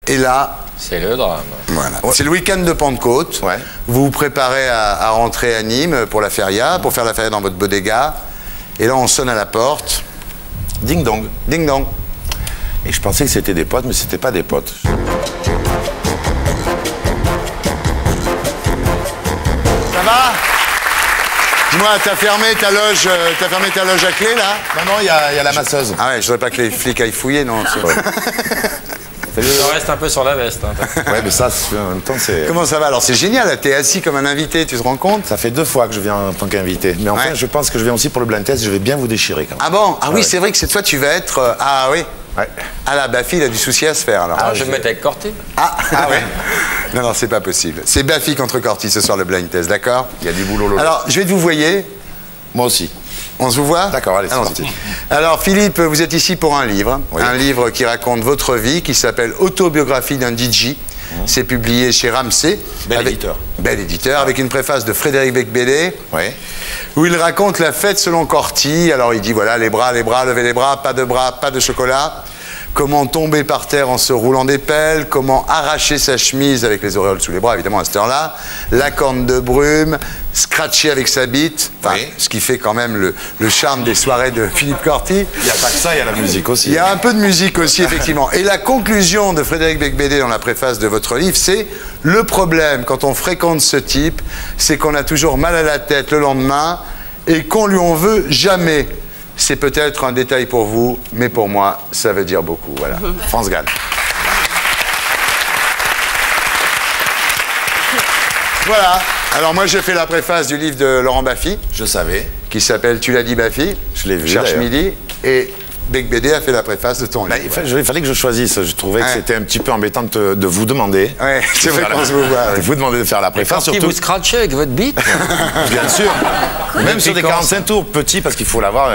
Et là... C'est le drame. Voilà. C'est le week-end de Pentecôte. Ouais. Vous vous préparez à rentrer à Nîmes pour la feria, pour faire la feria dans votre bodega. Et là, on sonne à la porte. Ding dong. Ding dong. Et je pensais que c'était des potes, mais c'était pas des potes. Ça va? Dis-moi, t'as fermé ta loge à clé, là? Non, il y a la masseuse. Ah ouais, je voudrais pas que les flics aillent fouiller, non? Ça reste un peu sur la veste. Hein. Ouais, mais ça, en même temps, c'est... Comment ça va? Alors, c'est génial, t'es assis comme un invité, tu te rends compte? Ça fait 2 fois que je viens en tant qu'invité. Mais enfin, je pense que je viens aussi pour le blind test, je vais bien vous déchirer quand même. Ah bon? Ah oui, ouais. c'est vrai que c'est toi, tu vas être... Ah oui? Ouais. Ah là, Baffy, il a du souci à se faire, alors. Ah, je vais me mettre avec Corti. Ah ouais. Non, c'est pas possible. C'est Baffy contre Corti ce soir, le blind test, d'accord? Il y a du boulot là. Alors, je vais te vous voyer. Moi aussi. On se vous voit? D'accord, allez, c'est Allons-y. parti. Alors, Philippe, vous êtes ici pour un livre. Oui. Un livre qui raconte votre vie, qui s'appelle Autobiographie d'un DJ. C'est publié chez Ramsey. Bel éditeur. Bel éditeur, avec une préface de Frédéric Becbédé. Oui. Où il raconte la fête selon Corti. Alors, il dit, voilà, les bras, levez les bras, pas de chocolat. Comment tomber par terre en se roulant des pelles, comment arracher sa chemise avec les auréoles sous les bras, évidemment à cette heure-là, la corne de brume, scratcher avec sa bite, Oui. Ce qui fait quand même le charme des soirées de Philippe Corti. Il n'y a pas que ça, il y a la musique aussi. Il y a un peu de musique aussi, effectivement. Et la conclusion de Frédéric Becbédé dans la préface de votre livre, c'est le problème quand on fréquente ce type, c'est qu'on a toujours mal à la tête le lendemain et qu'on lui en veut jamais. C'est peut-être un détail pour vous, mais pour moi, ça veut dire beaucoup. Voilà. France Gall. Voilà. Alors moi, j'ai fait la préface du livre de Laurent Baffy, Je savais. qui s'appelle Tu l'as dit Baffy. Je l'ai vu, Cherche d'ailleurs. midi. Et Becbédé a fait la préface de ton livre. Il fallait que je choisisse. Je trouvais que c'était un petit peu embêtant de vous demander. Ouais, c'est vrai qu'on se vous voit. De vous demander de faire la préface. Corti, vous scratchez avec votre bite? Bien sûr. Même sur des quand 45 tours, petit, parce qu'il faut l'avoir.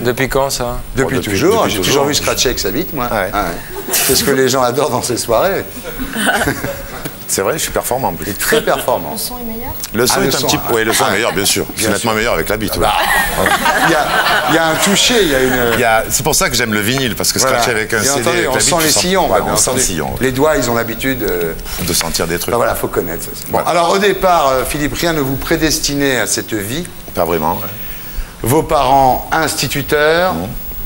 Depuis quand, ça? Depuis depuis toujours. J'ai toujours. toujours vu scratcher avec sa bite, moi. Ouais. Ah ouais. C'est ce que les gens adorent dans ces soirées. C'est vrai, je suis performant en plus. Très performant. Le son est meilleur? Le son le est un son, petit peu. Oui, le son ah, est meilleur, bien sûr. C'est nettement meilleur avec la bite. ouais. Il y a un toucher, il y a une... C'est pour ça que j'aime le vinyle, parce que Voilà. scratcher avec un Bien CD. entendu, avec on la sent bite, les tu sillons. Ouais, bien on sent entendu. les sillons. Les doigts, ils ont l'habitude De sentir des trucs. Enfin, voilà, faut connaître ça. Bon, Ouais. alors au départ, Philippe, rien ne vous prédestinait à cette vie. Pas vraiment. Ouais. Vos parents, instituteurs,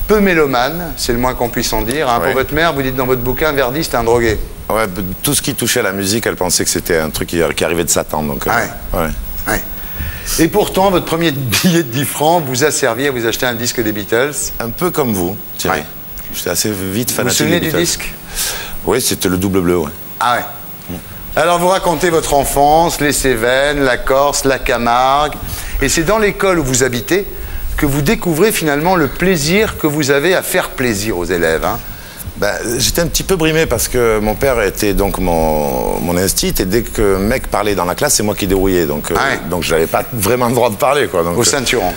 peu mélomanes, c'est le moins qu'on puisse en dire. Hein. Ouais. Pour votre mère, vous dites dans votre bouquin, Verdi, c'était un drogué. Ouais, tout ce qui touchait à la musique, elle pensait que c'était un truc qui arrivait de Satan. Donc, Ouais. ouais. Ouais. Et pourtant, votre premier billet de 10 francs vous a servi à vous acheter un disque des Beatles. Un peu comme vous, Thierry. Ouais. J'étais assez vite Vous vous fanatique. souvenez des du Beatles. disque? Oui, c'était le double bleu, ouais. Ah ouais. Alors vous racontez votre enfance, les Cévennes, la Corse, la Camargue. Et c'est dans l'école où vous habitez que vous découvrez finalement le plaisir que vous avez à faire plaisir aux élèves. Hein. Ben, j'étais un petit peu brimé parce que mon père était donc mon instit et dès que un mec parlait dans la classe, c'est moi qui dérouillais. Donc, Ouais. donc je n'avais pas vraiment le droit de parler. Quoi. Donc, Au ceinturon.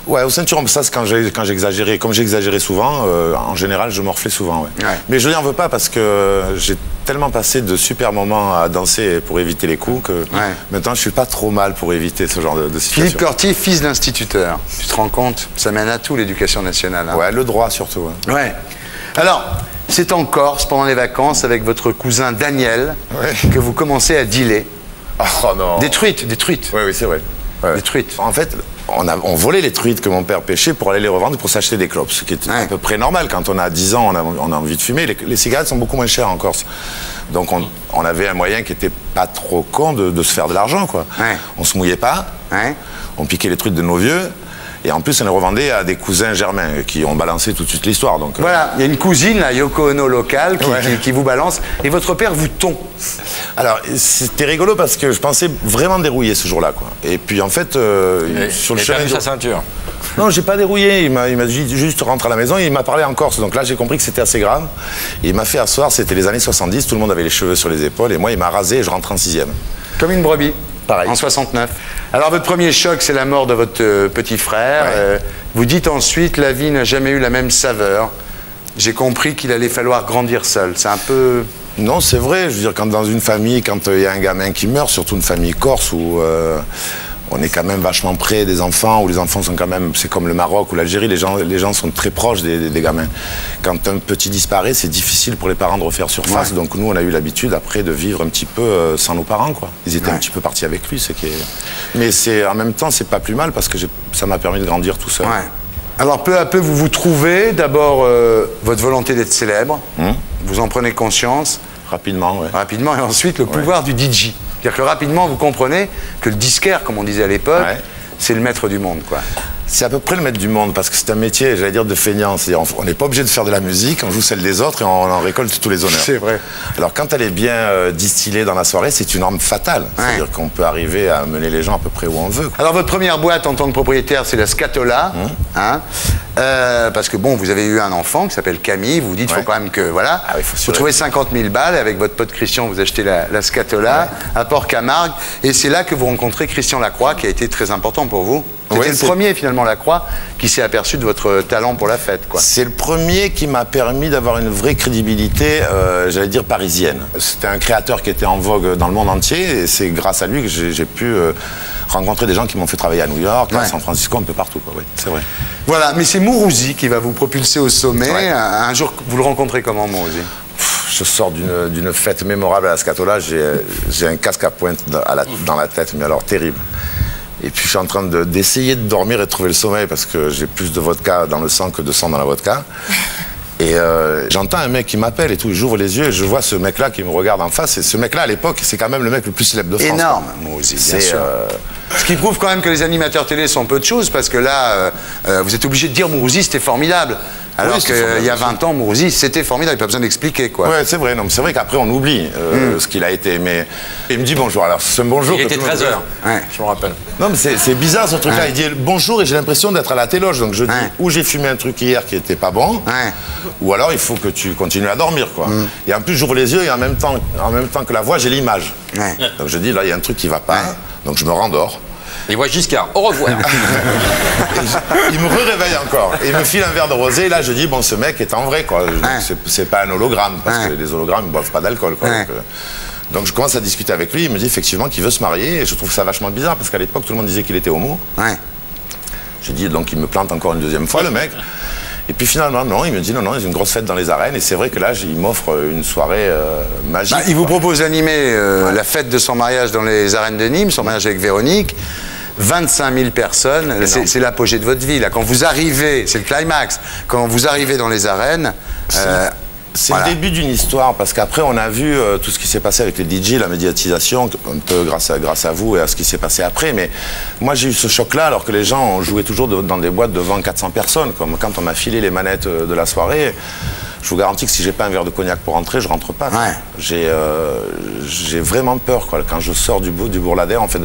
Ouais, au ceinturon, ça c'est quand j'exagérais. Comme j'exagérais souvent, en général, je morflais souvent. Ouais. Ouais. Mais je n'y en veux pas parce que j'ai tellement passé de super moments à danser pour éviter les coups que maintenant je suis pas trop mal pour éviter ce genre de situation. Philippe Corti, fils d'instituteur. Tu te rends compte? Ça mène à tout, l'éducation nationale. Hein. Ouais, le droit surtout. Ouais. Ouais. Alors, c'est en Corse, pendant les vacances, avec votre cousin Daniel, que vous commencez à dealer. Oh non. Des truites. Oui, c'est vrai. Ouais. Des truites. En fait, on volait les truites que mon père pêchait pour aller les revendre pour s'acheter des clopes, ce qui est à peu près normal. Quand on a 10 ans, on a envie de fumer. Les cigarettes sont beaucoup moins chères en Corse. Donc on avait un moyen qui était pas trop con de se faire de l'argent, quoi. Ouais. On se mouillait pas, on piquait les truites de nos vieux. Et en plus, on les revendait à des cousins germains qui ont balancé tout de suite l'histoire. Donc, Voilà, il y a une cousine, la Yoko Ono locale, qui vous balance. Et votre père vous tond. Alors, c'était rigolo parce que je pensais vraiment dérouiller ce jour-là, quoi. Et puis, en fait, sur le chemin... sa ceinture. Non, j'ai pas dérouillé. Il m'a dit juste rentre à la maison. Il m'a parlé en Corse. Donc là, j'ai compris que c'était assez grave. Et il m'a fait asseoir. C'était les années 70. Tout le monde avait les cheveux sur les épaules. Et moi, il m'a rasé et je rentre en 6e. Comme une brebis. Pareil. En 69. Alors, votre premier choc, c'est la mort de votre petit frère. Ouais. Vous dites ensuite, la vie n'a jamais eu la même saveur. J'ai compris qu'il allait falloir grandir seul. C'est un peu... Non, c'est vrai. Je veux dire, quand dans une famille, quand il y a un gamin qui meurt, surtout une famille corse où on est quand même vachement près des enfants, où les enfants sont quand même, c'est comme le Maroc ou l'Algérie, les gens sont très proches des gamins. Quand un petit disparaît, c'est difficile pour les parents de refaire surface, donc nous on a eu l'habitude après de vivre un petit peu sans nos parents, quoi. Ils étaient un petit peu partis avec lui, mais en même temps c'est pas plus mal parce que ça m'a permis de grandir tout seul. Ouais. Alors peu à peu vous vous trouvez, d'abord votre volonté d'être célèbre, vous en prenez conscience. Rapidement, ouais. Rapidement, et ensuite le pouvoir du DJ. C'est-à-dire que rapidement vous comprenez que le disquaire, comme on disait à l'époque, c'est le maître du monde, quoi. C'est à peu près le maître du monde, parce que c'est un métier, j'allais dire, de feignant. C'est-à-dire, on n'est pas obligé de faire de la musique, on joue celle des autres et on en récolte tous les honneurs. C'est vrai. Alors quand elle est bien distillée dans la soirée, c'est une arme fatale. C'est-à-dire qu'on peut arriver à mener les gens à peu près où on veut. Alors votre première boîte en tant que propriétaire, c'est la Scatola. Parce que bon, vous avez eu un enfant qui s'appelle Camille, vous vous dites, il faut quand même que, voilà, vous trouvez 50 000 balles, et avec votre pote Christian, vous achetez la Scatola à Port-Camargue, et c'est là que vous rencontrez Christian Lacroix, qui a été très important pour vous. C'était le premier, finalement, Lacroix, qui s'est aperçu de votre talent pour la fête, quoi. C'est le premier qui m'a permis d'avoir une vraie crédibilité, j'allais dire, parisienne. C'était un créateur qui était en vogue dans le monde entier, et c'est grâce à lui que j'ai pu rencontrer des gens qui m'ont fait travailler à New York, à San Francisco, un peu partout, quoi. Oui, c'est vrai. Voilà, mais c'est Mourouzi qui va vous propulser au sommet. Un jour, vous le rencontrez comment, Mourouzi? Je sors d'une fête mémorable à la Scatola, j'ai un casque à pointe dans la tête, mais alors terrible. Et puis je suis en train d'essayer de dormir et de trouver le sommeil parce que j'ai plus de vodka dans le sang que de sang dans la vodka. Et j'entends un mec qui m'appelle et tout, j'ouvre les yeux et je vois ce mec-là qui me regarde en face. Et ce mec-là, à l'époque, c'est quand même le mec le plus célèbre de France. Énorme, Mourouzi, bien sûr. Ce qui prouve quand même que les animateurs télé sont peu de choses, parce que là, vous êtes obligé de dire Mourouzi, c'était formidable. Alors qu'il y a 20 ans, Mourouzi, c'était formidable, il n'y a pas besoin d'expliquer, quoi. Ouais, c'est vrai, non, c'est vrai qu'après on oublie ce qu'il a été. Mais il me dit bonjour, alors c'est un bonjour. Il était 13h, je me rappelle. Non, mais c'est bizarre ce truc-là, il dit bonjour et j'ai l'impression d'être à la téloge. Donc je dis, ou j'ai fumé un truc hier qui était pas bon, ou alors il faut que tu continues à dormir, quoi. Et en plus, j'ouvre les yeux et en même temps que la voix, j'ai l'image. Donc je dis, là, il y a un truc qui va pas, donc je me rendors. Il voit Giscard, au revoir. Il me réveille encore. Et il me file un verre de rosé. Et là, je dis, bon, ce mec est en vrai, quoi. C'est pas un hologramme, parce que les hologrammes ne boivent pas d'alcool, quoi. Donc je commence à discuter avec lui. Il me dit effectivement qu'il veut se marier. Et je trouve ça vachement bizarre, parce qu'à l'époque, tout le monde disait qu'il était homo. Je dis, donc il me plante encore une deuxième fois, le mec. Et puis finalement, non, il me dit, non, il y a une grosse fête dans les arènes. Et c'est vrai que là, il m'offre une soirée magique. Il vous propose d'animer la fête de son mariage dans les arènes de Nîmes, son mariage avec Véronique. 25 000 personnes, c'est l'apogée de votre vie. Là. Quand vous arrivez, c'est le climax, quand vous arrivez dans les arènes... c'est le début d'une histoire, parce qu'après on a vu tout ce qui s'est passé avec les DJ, la médiatisation, un peu grâce à vous et à ce qui s'est passé après. Mais moi j'ai eu ce choc-là, alors que les gens ont joué toujours dans des boîtes devant 400 personnes. Comme quand on m'a filé les manettes de la soirée, je vous garantis que si j'ai pas un verre de cognac pour rentrer, je rentre pas. J'ai vraiment peur, quoi. Quand je sors du Bourladère, en fait,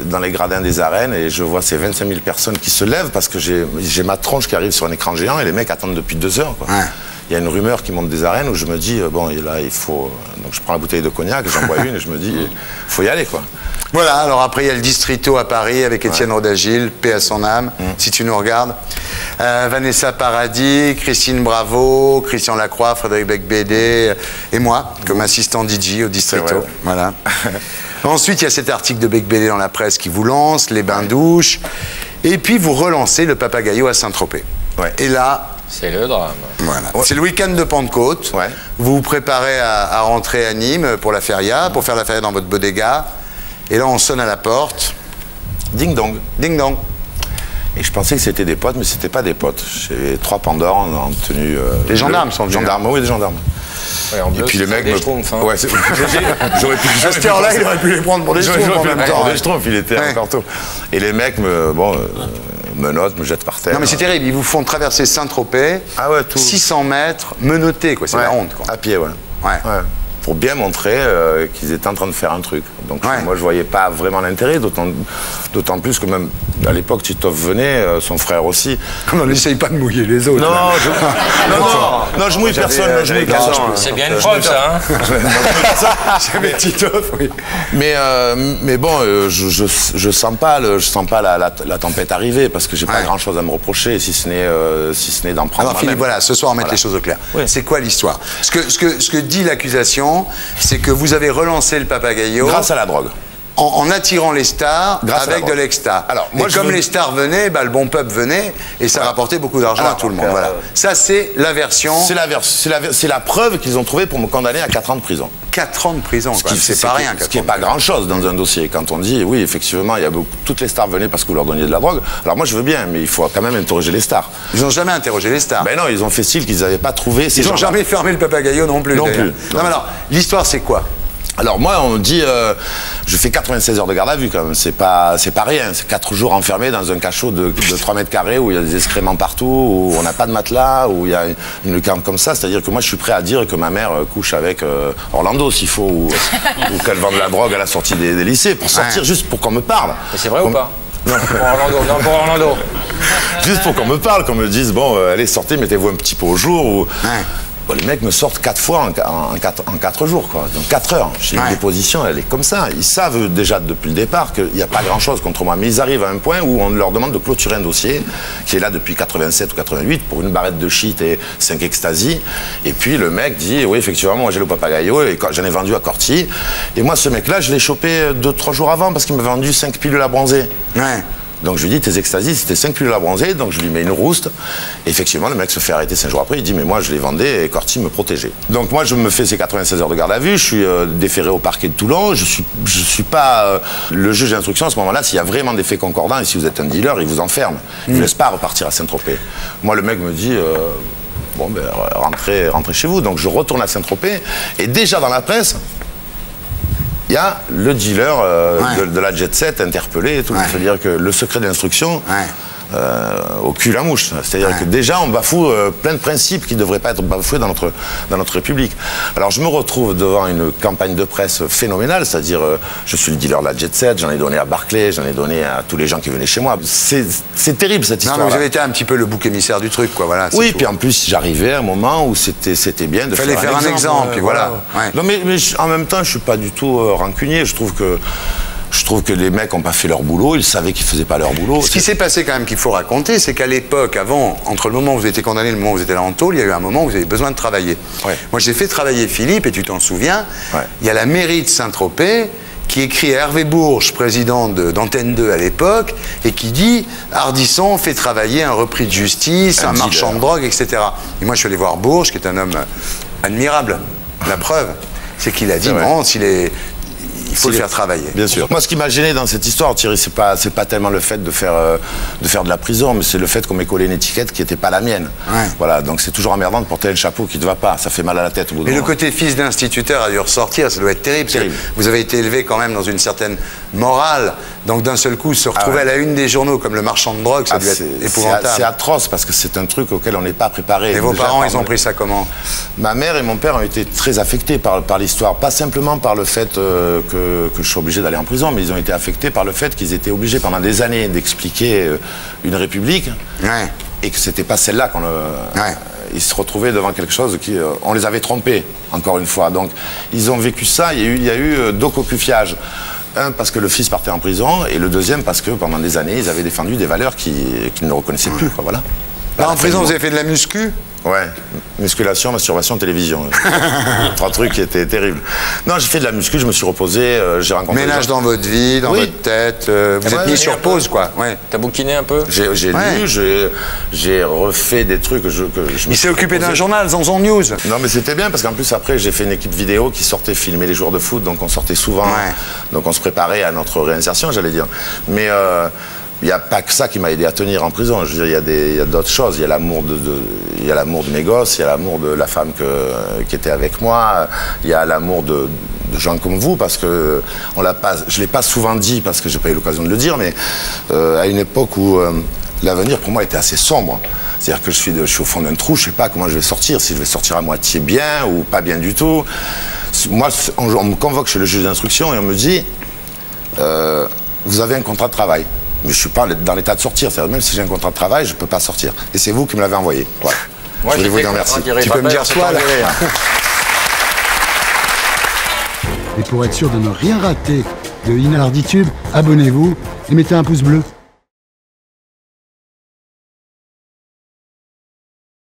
dans les gradins des arènes, et je vois ces 25 000 personnes qui se lèvent parce que j'ai ma tronche qui arrive sur un écran géant et les mecs attendent depuis 2 heures, quoi. Il y a une rumeur qui monte des arènes où je me dis, bon, là, il faut... Donc je prends la bouteille de cognac, j'en bois une et je me dis, il faut y aller, quoi. Voilà, alors après, il y a le Distrito à Paris avec Étienne Rodagil, paix à son âme, si tu nous regardes. Vanessa Paradis, Christine Bravo, Christian Lacroix, Frédéric Becbédé et moi, comme assistant DJ au Distrito. Voilà. Ensuite, il y a cet article de Becbédé dans la presse qui vous lance, les bains-douches. Et puis, vous relancez le Papagayo à Saint-Tropez. Et là... C'est le drame. Voilà. C'est le week-end de Pentecôte. Vous vous préparez à rentrer à Nîmes pour la feria, pour faire la feria dans votre bodega. Et là, on sonne à la porte. Ding dong. Ding dong. Et je pensais que c'était des potes, mais c'était pas des potes. J'avais 3 pandores en tenue. Les gendarmes sont venus. Oui, les gendarmes. Et puis les mecs me schtroumpfs. J'aurais pu. À cette heure-là, il aurait pu les prendre pour des schtroumpfs en même temps. Des schtroumpfs, il était encore tôt. Et les mecs menottent, me jettent par terre. Non, mais c'est terrible. Ils vous font traverser Saint-Tropez. 600 mètres, menottés, quoi. C'est la honte, quoi. À pied, pour bien montrer qu'ils étaient en train de faire un truc. Donc moi je voyais pas vraiment l'intérêt, d'autant plus que même à l'époque Titov venait, son frère aussi. On n'essaye pas de mouiller les autres. Non, je mouille personne. C'est bien une preuve, ça, hein. J'avais Titov, oui. Mais bon, je sens pas la tempête arriver, parce que j'ai pas grand chose à me reprocher, si ce n'est d'en prendre. Alors Philippe, voilà, ce soir on va mettre les choses au clair. C'est quoi l'histoire? Ce que dit l'accusation, c'est que vous avez relancé le Papagayo. Grâce à la drogue. en attirant les stars avec de l'extra. Et comme les stars venaient, le bon peuple venait et ça rapportait beaucoup d'argent à tout le monde. Voilà. Ça, c'est la version. C'est la preuve qu'ils ont trouvée pour me condamner à 4 ans de prison. 4 ans de prison, c'est pas rien. Ce qui n'est pas grand-chose dans un dossier. Quand on dit, oui, effectivement, toutes les stars venaient parce que vous leur donniez de la drogue. Alors moi, je veux bien, mais il faut quand même interroger les stars. Ils n'ont jamais interrogé les stars. Ben non, ils ont fait style qu'ils n'avaient pas trouvé. Ils n'ont jamais fermé le Papagayo non plus. Non plus. Non, mais alors, l'histoire, c'est quoi? Alors moi, on me dit, je fais 96 heures de garde à vue quand même, c'est pas rien, c'est 4 jours enfermés dans un cachot de 3 mètres carrés où il y a des excréments partout, où on n'a pas de matelas, où il y a une lucarne comme ça, c'est-à-dire que moi je suis prêt à dire que ma mère couche avec Orlando s'il faut, ou qu'elle vend de la drogue à la sortie des lycées, pour sortir juste pour qu'on me parle. Mais c'est vrai ou pas? Non, pour Orlando. Juste pour qu'on me parle, qu'on me dise, bon, allez, sortez, mettez-vous un petit peu au jour, ou... Bon, les mecs me sortent 4 fois en 4 jours, quoi. Donc 4 heures. J'ai une déposition, elle est comme ça. Ils savent déjà depuis le départ qu'il n'y a pas grand-chose contre moi. Mais ils arrivent à un point où on leur demande de clôturer un dossier qui est là depuis 87 ou 88 pour une barrette de shit et 5 ecstasy. Et puis le mec dit, oui, effectivement, moi j'ai le Papagayo et j'en ai vendu à Corty. Et moi, ce mec-là, je l'ai chopé 2-3 jours avant parce qu'il m'a vendu 5 pilules à bronzer. Donc je lui dis, tes ecstasy, c'était 5 pilules à bronzer, donc je lui mets une rouste. Et effectivement, le mec se fait arrêter 5 jours après, il dit, mais moi je les vendais et Corty me protégeait. Donc moi je me fais ces 96 heures de garde à vue, je suis déféré au parquet de Toulon, je suis pas le juge d'instruction à ce moment-là, s'il y a vraiment des faits concordants, et si vous êtes un dealer, il vous enferme. Il ne laisse pas repartir à Saint-Tropez. Moi le mec me dit, bon ben rentrez chez vous. Donc je retourne à Saint-Tropez, et déjà dans la presse, il y a le dealer de la Jet Set interpellé et tout. C'est-à-dire que le secret de l'instruction, au cul la mouche. C'est-à-dire que déjà, on bafoue plein de principes qui ne devraient pas être bafoués dans notre République. Alors, je me retrouve devant une campagne de presse phénoménale, c'est-à-dire, je suis le dealer de la Jet Set, j'en ai donné à Barclay, j'en ai donné à tous les gens qui venaient chez moi. C'est terrible, cette histoire. Non, mais vous avez été un petit peu le bouc émissaire du truc, quoi. Voilà, oui, puis en plus, j'arrivais à un moment où c'était bien de faire un exemple. Puis voilà. Non, mais en même temps, je ne suis pas du tout rancunier. Je trouve que les mecs n'ont pas fait leur boulot, ils savaient qu'ils ne faisaient pas leur boulot. Ce qui s'est passé quand même qu'il faut raconter, c'est qu'à l'époque, avant, entre le moment où vous étiez condamné et le moment où vous étiez là en tôle, il y a eu un moment où vous avez besoin de travailler. Moi, j'ai fait travailler Philippe, et tu t'en souviens, il y a la mairie de Saint-Tropez qui écrit à Hervé Bourges, président d'Antenne 2 à l'époque, et qui dit « Ardisson fait travailler un repris de justice, un marchand de drogue, etc. » Et moi, je suis allé voir Bourges, qui est un homme admirable. La preuve, c'est qu'il a dit « Bon, il faut le faire travailler. » Bien sûr. Moi, ce qui m'a gêné dans cette histoire, Thierry, c'est pas tellement le fait de faire de la prison, mais c'est le fait qu'on m'ait collé une étiquette qui n'était pas la mienne. Voilà, donc c'est toujours emmerdant de porter un chapeau qui ne te va pas. Ça fait mal à la tête au bout d'un moment. Et le côté fils d'instituteur a dû ressortir, ça doit être terrible. Vous avez été élevé quand même dans une certaine morale, donc d'un seul coup, se retrouver à la une des journaux comme le marchand de drogue, ça doit être épouvantable. C'est atroce parce que c'est un truc auquel on n'est pas préparé. Et vos parents, ils ont pris ça comment? Ma mère et mon père ont été très affectés par l'histoire, pas simplement par le fait que je suis obligé d'aller en prison, mais ils ont été affectés par le fait qu'ils étaient obligés pendant des années d'expliquer une république et que c'était pas celle-là qu'on ils se retrouvaient devant quelque chose qui on les avait trompés encore une fois. Donc ils ont vécu ça. Il y a eu deux cocufiages. Un parce que le fils partait en prison et le deuxième parce que pendant des années ils avaient défendu des valeurs qu'ils ne reconnaissaient plus. Quoi, voilà. Là, en prison, vous avez fait de la muscu? Ouais, musculation, masturbation, télévision. 3 trucs qui étaient terribles. Non, j'ai fait de la muscu, je me suis reposé, j'ai rencontré... Ménage dans votre vie, dans votre tête, vous êtes mis sur pause, quoi. T'as bouquiné un peu? J'ai lu, j'ai refait des trucs que je Il s'est occupé d'un journal, Zanzan News. Non, mais c'était bien, parce qu'en plus, après, j'ai fait une équipe vidéo qui sortait filmer les joueurs de foot, donc on sortait souvent, donc on se préparait à notre réinsertion, j'allais dire. Mais... il n'y a pas que ça qui m'a aidé à tenir en prison. Je veux dire, il y a d'autres choses. Il y a l'amour de mes gosses, il y a l'amour de la femme qui était avec moi, il y a l'amour de gens comme vous, parce que je ne l'ai pas souvent dit, parce que je n'ai pas eu l'occasion de le dire, mais à une époque où l'avenir pour moi était assez sombre. C'est-à-dire que je suis au fond d'un trou, je ne sais pas comment je vais sortir, si je vais sortir à moitié bien ou pas bien du tout. Moi, on me convoque chez le juge d'instruction et on me dit vous avez un contrat de travail. Mais je ne suis pas dans l'état de sortir. C'est-à-dire, même si j'ai un contrat de travail, je ne peux pas sortir. Et c'est vous qui me l'avez envoyé. Voilà. Moi, je voulais vous dire merci. Tu peux me dire toi, là. Et pour être sûr de ne rien rater de Inarditube, abonnez-vous et mettez un pouce bleu.